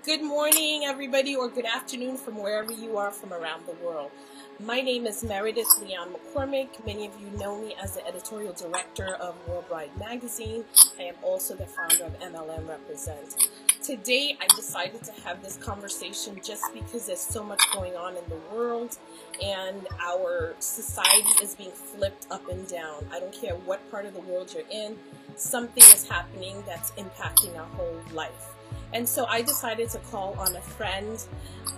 Good morning, everybody, or good afternoon from wherever you are from around the world. My name is Meredith Leon McCormick. Many of you know me as the editorial director of Worldwide Magazine. I am also the founder of MLM Represent. Today, I decided to have this conversation just because there's so much going on in the world and our society is being flipped up and down. I don't care what part of the world you're in, something is happening that's impacting our whole life. And so I decided to call on a friend,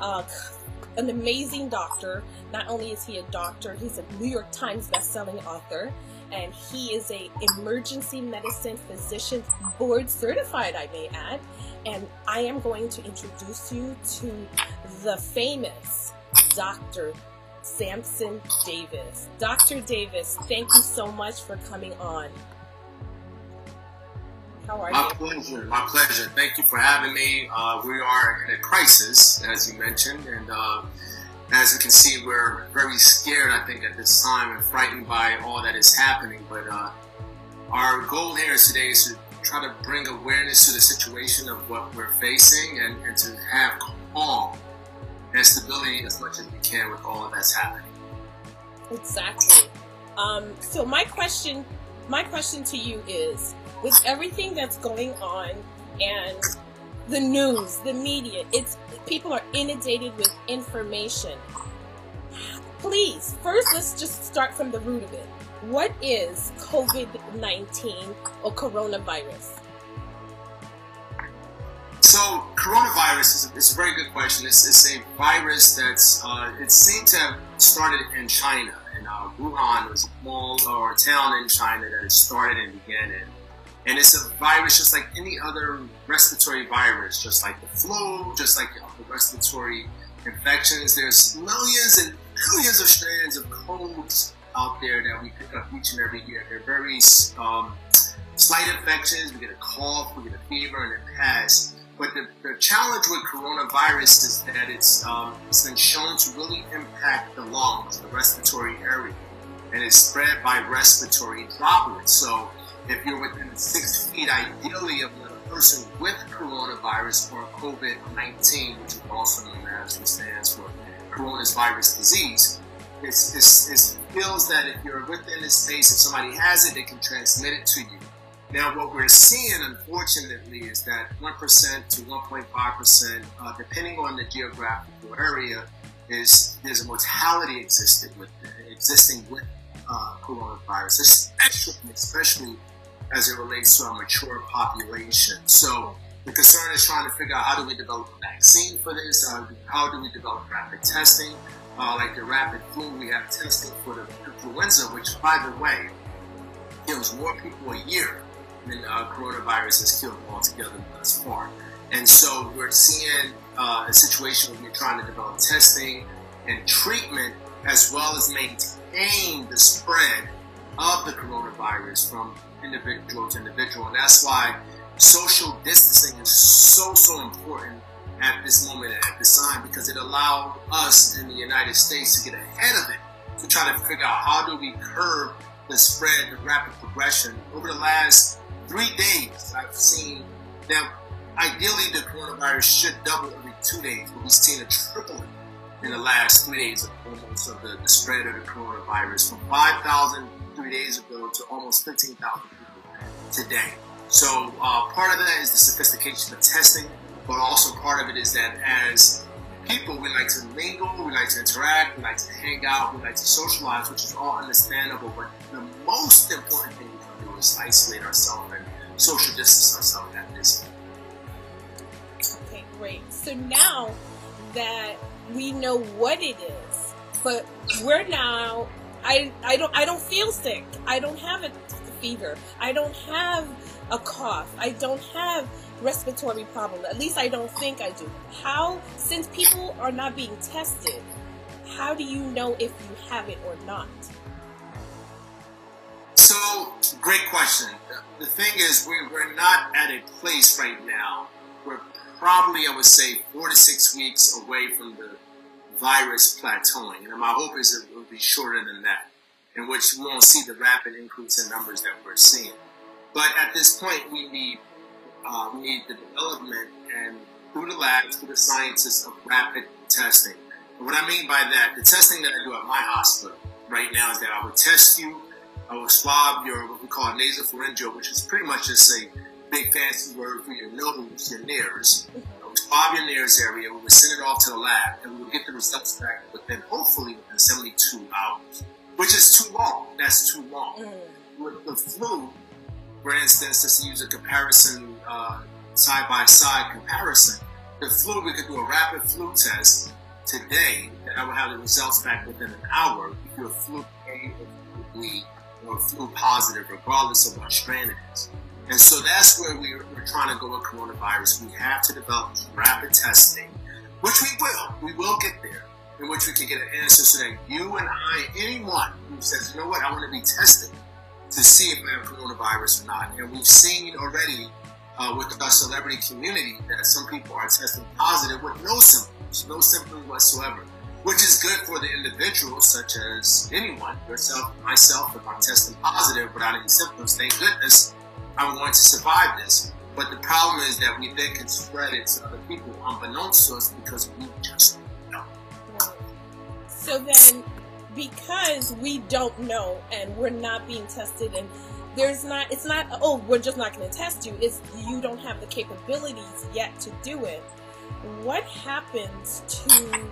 an amazing doctor. Not only is he a doctor, he's a New York Times bestselling author, and he is an emergency medicine physician, board certified, I may add. And I am going to introduce you to the famous Dr. Sampson Davis. Dr. Davis, thank you so much for coming on. How are you? My pleasure. Thank you for having me. We are in a crisis, as you mentioned, and as you can see, we're very scared, I think, at this time and frightened by all that is happening. But our goal here today is to try to bring awareness to the situation of what we're facing and to have calm and stability as much as we can with all that's happening. Exactly. So my question to you is, with everything that's going on and the news, the media, people are inundated with information. Please, first let's just start from the root of it. What is COVID-19 or coronavirus? So coronavirus is a very good question. It's a virus that's it seemed to have started in China. In Wuhan was a small or town in China that it started and began in. And it's a virus just like any other respiratory virus, just like the flu, just like the respiratory infections. There's millions and millions of strands of codes out there that we pick up each and every year. They're very slight infections. We get a cough, we get a fever, and it passes. But the challenge with coronavirus is that it's been shown to really impact the lungs, the respiratory area, and it's spread by respiratory droplets. So if you're within 6 feet, ideally, of another person with coronavirus or COVID-19, which is also known as, which stands for coronavirus disease, it feels that if you're within this space, if somebody has it, they can transmit it to you. Now, what we're seeing, unfortunately, is that 1% to 1.5%, depending on the geographical area, there's a mortality existing with coronavirus, especially as it relates to our mature population. So the concern is trying to figure out how do we develop a vaccine for this? How do we develop rapid testing? Like the rapid flu, we have testing for the influenza, which, by the way, kills more people a year than coronavirus has killed altogether thus far. And so we're seeing a situation where we're trying to develop testing and treatment as well as maintain the spread of the coronavirus from individual to individual. And that's why social distancing is so important at this moment and at this time, because it allowed us in the United States to get ahead of it, to try to figure out how do we curb the spread, the rapid progression. Over the last 3 days, I've seen that ideally the coronavirus should double every 2 days, but we've seen a tripling in the last 3 days of the spread of the coronavirus, from 5,000 3 days ago to almost 15,000 people today. So part of that is the sophistication of testing, but also part of it is that as people, we like to mingle, we like to interact, we like to hang out, we like to socialize, which is all understandable. But the most important thing we can do is isolate ourselves and social distance ourselves at this point. Okay, great. So now that we know what it is, but we're now, I don't feel sick. I don't have a fever. I don't have a cough. I don't have respiratory problem. At least I don't think I do. How, since people are not being tested, how do you know if you have it or not? So, great question. The thing is, we're not at a place right now. We're probably, I would say, 4 to 6 weeks away from the virus plateauing. And my hope is it will be shorter than that, in which we won't see the rapid increase in numbers that we're seeing. But at this point, we need the development and through the labs, through the scientists of rapid testing. And what I mean by that, the testing that I do at my hospital right now is that I would test you, I will swab your, what we call nasopharyngeal, which is pretty much just a big fancy word for your nose, your nares. I would swab your nares area, we would send it off to the lab, and we would get the results back within, hopefully within 72 hours, which is too long. That's too long. With the flu, for instance, just to use a comparison, side-by-side comparison, the flu, we could do a rapid flu test today, and I would have the results back within an hour if you're flu A or flu B or flu positive, regardless of what strand it is. And so that's where we're trying to go with coronavirus. We have to develop rapid testing, which we will. We will get there, in which we can get an answer so that you and I, anyone who says, you know what, I want to be tested to see if I have coronavirus or not. And we've seen already with our celebrity community that some people are testing positive with no symptoms whatsoever, which is good for the individual, such as anyone, yourself, myself. If I'm testing positive without any symptoms, thank goodness I'm going to survive this. But the problem is that we then can spread it to other people unbeknownst to us because we just don't know. So then, because we don't know and we're not being tested, and it's not, oh, we're just not going to test you. It's you don't have the capabilities yet to do it. What happens to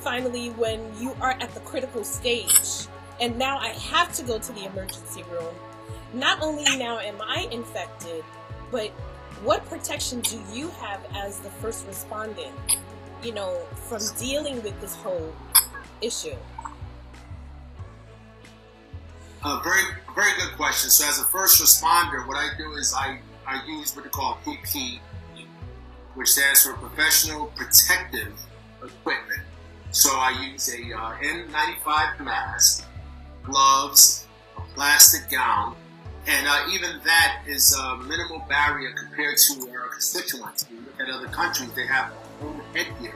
finally when you are at the critical stage and now I have to go to the emergency room? Not only now am I infected, but what protection do you have as the first respondent, from dealing with this whole issue? Very, very good question. So as a first responder, what I do is I use what they call PPE, which stands for Professional Protective Equipment. So I use a N95 mask, gloves, a plastic gown, and even that is a minimal barrier compared to our constituents. If you look at other countries, they have their own headgear.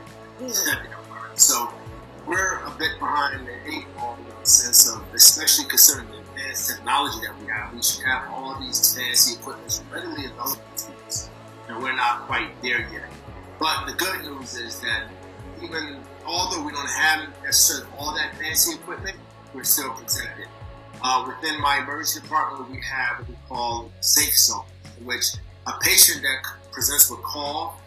So we're a bit behind the eight ball in the sense of, especially considering the advanced technology that we have. We should have all these fancy equipment readily available to us, and we're not quite there yet. But the good news is that even although we don't have necessarily all that fancy equipment, we're still protected. Within my emergency department, we have what we call safe zones, in which a patient that presents with cough,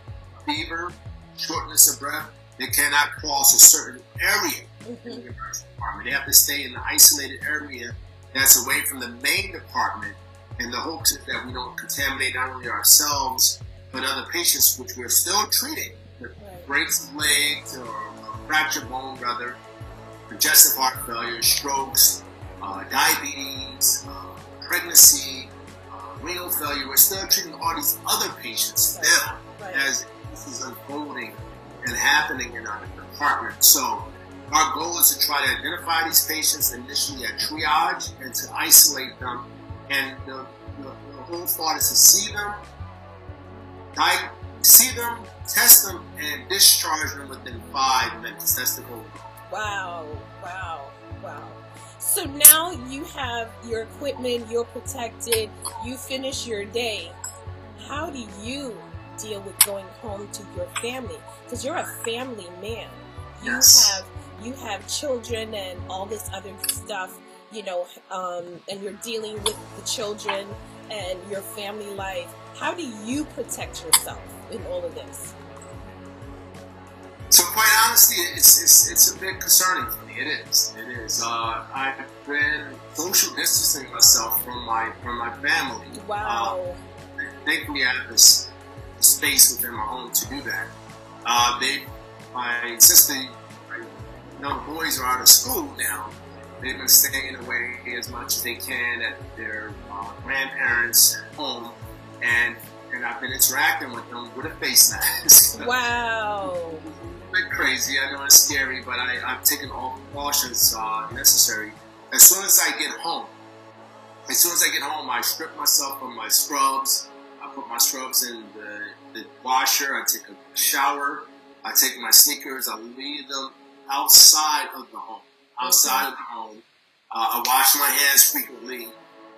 fever, shortness of breath, they cannot cross a certain area in the emergency department. They have to stay in the isolated area that's away from the main department, and the hopes is that we don't contaminate not only ourselves, but other patients, which we're still treating. Breaks of legs or fractured bone, rather, congestive heart failure, strokes, diabetes, pregnancy, renal failure. We're still treating all these other patients still as this is unfolding and happening in our department. So our goal is to try to identify these patients initially at triage and to isolate them. And the whole thought is to see them, test them, and discharge them within 5 minutes. That's the goal. Wow. So now you have your equipment, you're protected, you finish your day. How do you deal with going home to your family? Because you're a family man. Yes. You have children and all this other stuff, and you're dealing with the children and your family life. How do you protect yourself in all of this? So quite honestly, it's a bit concerning for me. It is. I've been social distancing myself from my family. Wow. Thankfully, I have this space within my home to do that. Since the young boys are out of school now, they've been staying away as much as they can at their grandparents' home, and I've been interacting with them with a face mask. Wow. A bit crazy, I know it's scary, but I've taken all precautions necessary. As soon as I get home, I strip myself of my scrubs. I put my scrubs in the washer. I take a shower. I take my sneakers. I leave them outside of the home. I wash my hands frequently,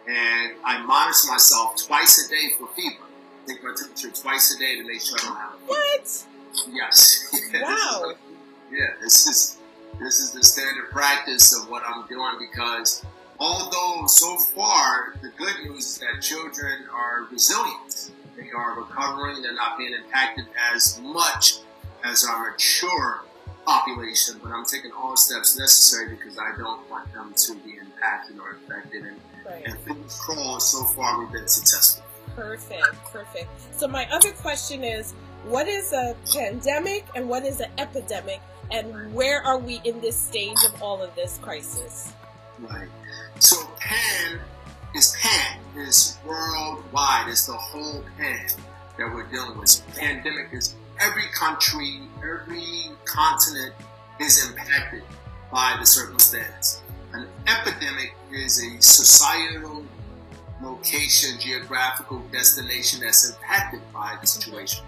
and I monitor myself twice a day for fever. take my temperature twice a day to make sure I don't have a fever. What? Yes. Wow. This is the standard practice of what I'm doing, because although so far the good news is that children are resilient, they are recovering, they're not being impacted as much as our mature population, but I'm taking all steps necessary because I don't want them to be impacted or affected. And fingers crossed, so far we've been successful. Perfect. So my other question is, what is a pandemic and what is an epidemic, and where are we in this stage of all of this crisis? Right. So pan is worldwide. It's the whole pan that we're dealing with. Pandemic is every country, every continent is impacted by the circumstance. An epidemic is a societal location, geographical destination that's impacted by the situation.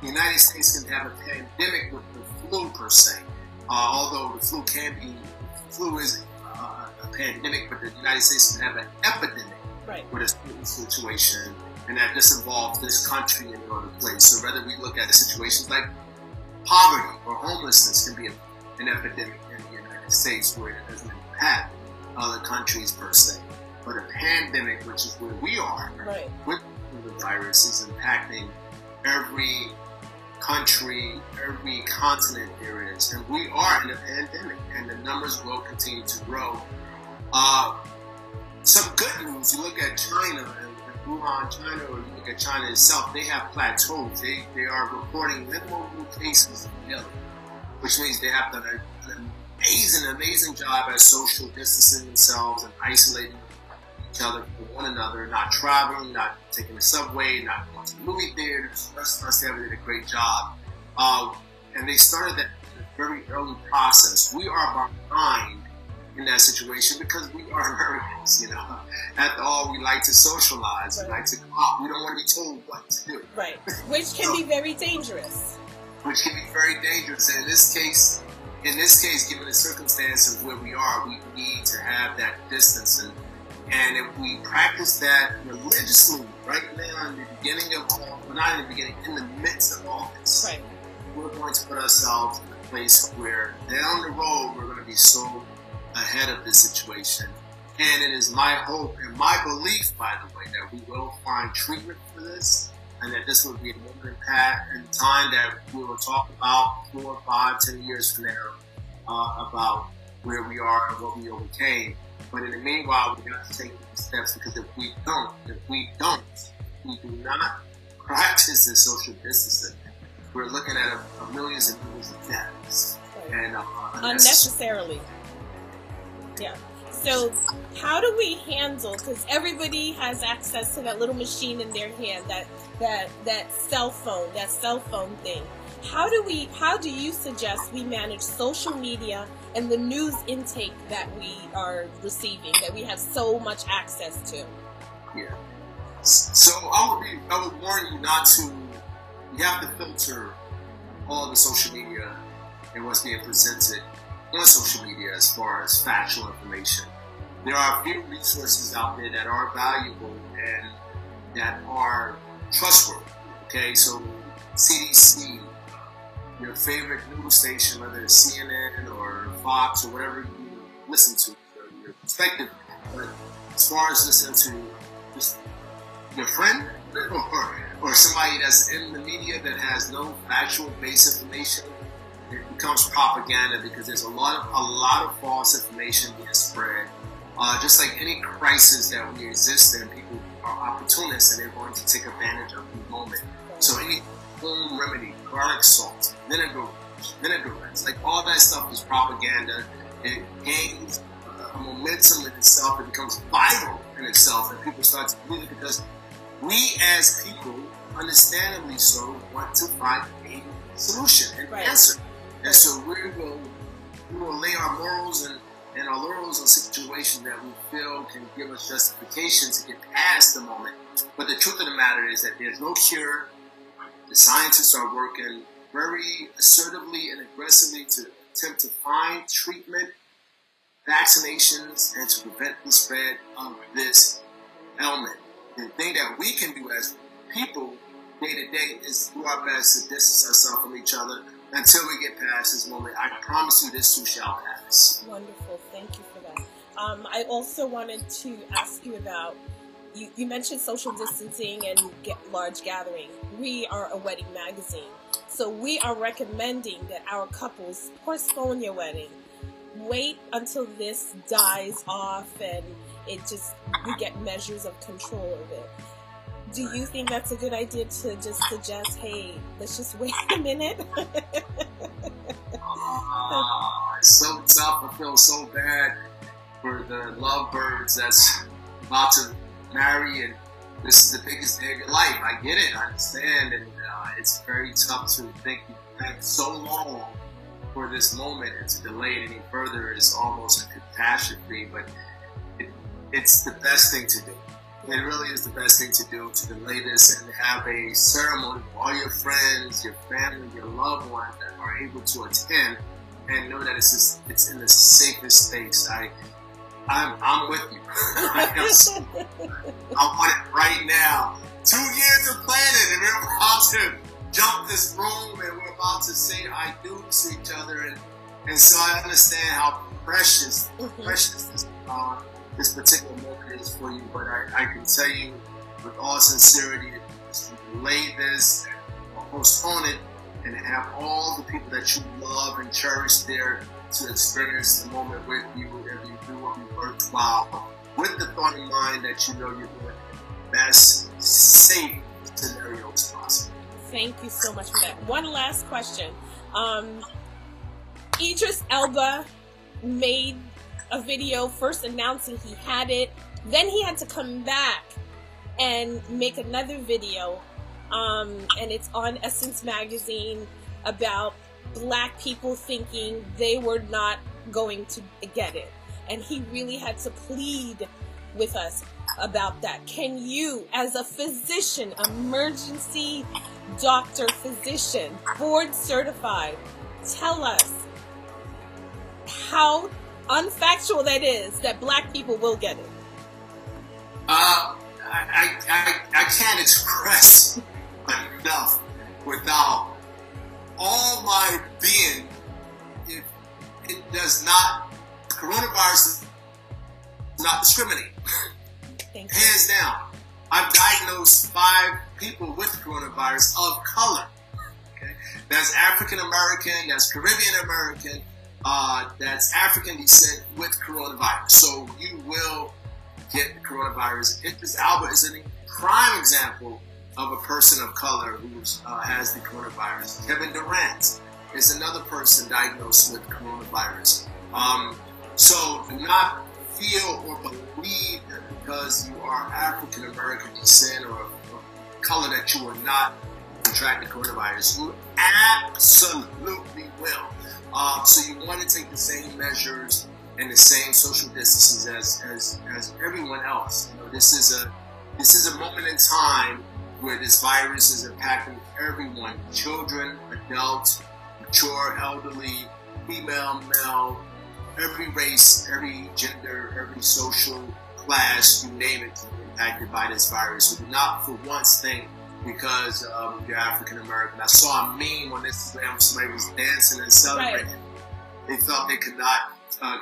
The United States can have a pandemic with the flu per se, although the flu is a pandemic, but the United States can have an epidemic with a certain situation, and that just involves this country and other place. So whether we look at situations like poverty or homelessness can be an epidemic in the United States where it doesn't impact other countries per se. But a pandemic, which is where we are with the virus, is impacting every country, every continent there is. And we are in a pandemic, and the numbers will continue to grow. Some good news, you look at China and Wuhan, China, or you look at China itself, they have plateaus. They are reporting minimal new cases daily, which means they have done an amazing job at social distancing themselves and isolating each other from one another, not traveling, not taking the subway, not going to the movie theaters, restaurants. They did a great job. And they started that in a very early process. We are behind in that situation because we are Americans, you know. After all, we like to socialize, we like to go out. We don't want to be told what to do. Right, which can be very dangerous. Which can be very dangerous. And in this case, given the circumstance of where we are, we need to have that distance. And if we practice that religiously right now in the beginning of all, well, not in the beginning, in the midst of all this, we're going to put ourselves in a place where down the road we're going to be so ahead of this situation. And it is my hope and my belief, by the way, that we will find treatment for this, and that this will be a moment in time that we will talk about 4, 5, 10 years from now about where we are and what we overcame. But in the meanwhile, we have to take these steps, because if we do not practice this social distancing, we're looking at millions and millions of deaths. And unnecessarily. Yeah. So how do we handle, because everybody has access to that little machine in their hand, that cell phone thing. How do you suggest we manage social media and the news intake that we are receiving, that we have so much access to? Yeah. So I would warn you not to, you have to filter all the social media and what's being presented on social media as far as factual information. There are a few resources out there that are valuable and that are trustworthy. Okay, so CDC, your favorite news station, whether it's CNN or Fox or whatever you listen to, your perspective. But as far as listening to just your friend or somebody that's in the media that has no factual base information, it becomes propaganda, because there's a lot of false information being spread. Just like any crisis that we exist in, people are opportunists and they're going to take advantage of the moment. So any home remedy, garlic salt, vinaigrette, like all that stuff is propaganda. It gains a momentum in itself. It becomes viral in itself, and people start to believe it, because we as people, understandably so, want to find a solution, an answer. And so we will lay our morals and our laurels on situations that we feel can give us justification to get past the moment. But the truth of the matter is that there's no cure. The scientists are working very assertively and aggressively to attempt to find treatment, vaccinations, and to prevent the spread of this ailment. The thing that we can do as people day to day is do our best to distance ourselves from each other until we get past this moment. I promise you this too shall pass. Wonderful. Thank you for that. I also wanted to ask you about, you mentioned social distancing and large gathering. We are a wedding magazine, so we are recommending that our couples postpone your wedding. Wait until this dies off and we get measures of control of it. Do you think that's a good idea to just suggest, hey, let's just wait a minute? It's so tough. I feel so bad for the lovebirds that's about to marry, and this is the biggest day of your life. I get it. I understand. And it's very tough to think you've had so long for this moment, and to delay it any further is almost a catastrophe, but it's the best thing to do. It really is the best thing to do, to delay this and have a ceremony with all your friends, your family, your loved ones that are able to attend, and know that it's in the safest space. I'm with you. I want it right now. 2 years of planning, and we're about to jump this room, and we're about to say I do to each other, and so I understand how precious this particular moment is for you. But I can tell you with all sincerity, to delay this and postpone it, and have all the people that you love and cherish there to experience the moment with you, if you do what be worthwhile, with the thought in mind that you know you're doing the best, safe scenario as possible. Thank you so much for that. One last question. Idris Elba made a video first announcing he had it, then he had to come back and make another video, and it's on Essence Magazine, about Black people thinking they were not going to get it, and he really had to plead with us about that. Can you, as a physician, emergency doctor physician, board certified, tell us how unfactual that is that Black people will get it? I can't express enough without all my being. It does not, coronavirus does not discriminate. Hands down. I've diagnosed 5 people with coronavirus of color. Okay? That's African American, that's Caribbean American, that's African descent with coronavirus. So you will get coronavirus. Idris Elba is a prime example of a person of color who has the coronavirus. Kevin Durant is another person diagnosed with coronavirus. So do not feel or believe that because you are African American descent or color that you will not contract the coronavirus. You absolutely will. So you want to take the same measures and the same social distances as everyone else. You know, this is a moment in time where this virus is impacting everyone: children, adults, mature, elderly, female, male, every race, every gender, every social class, you name it, impacted by this virus. So do not for once think because you're African American. I saw a meme on Instagram, somebody was dancing and celebrating. Right. They thought they could not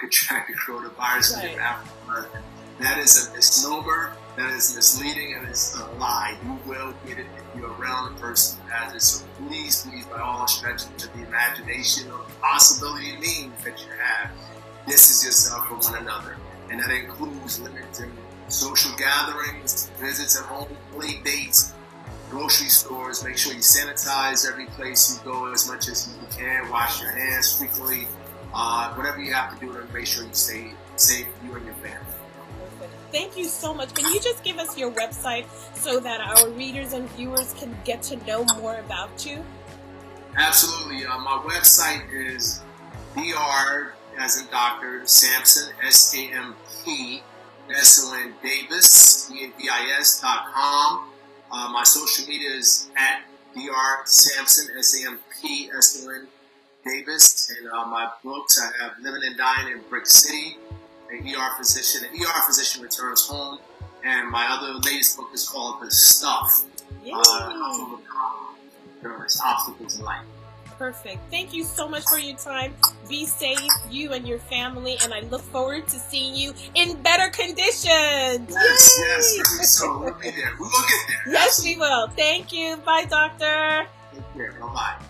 contract the coronavirus because they're African American. That is a misnomer, that is misleading, and it's a lie. You will get it if you're around a person who has it. So please, by all stretches of the imagination or possibility means that you have, distance yourself from one another. And that includes limiting social gatherings, visits at home, play dates, grocery stores. Make sure you sanitize every place you go as much as you can. Wash your hands frequently. Whatever you have to do to make sure you stay safe, you and your family. Thank you so much. Can you just give us your website so that our readers and viewers can get to know more about you? Absolutely. My website is E.R, as in Dr. Sampson, SAMP, SON Davis, DAVIS.com. My social media is at Dr. Sampson, SAMP, SON Davis. And my books, I have Living and Dying in Brick City, an ER Physician. An ER Physician Returns Home. And my other latest book is called The Stuff. overcome various obstacles in life. Perfect. Thank you so much for your time. Be safe, you and your family, and I look forward to seeing you in better conditions. Yes, very soon. We'll be there. We will get there. Yes, we will. Thank you. Bye, doctor. Take care. Bye-bye.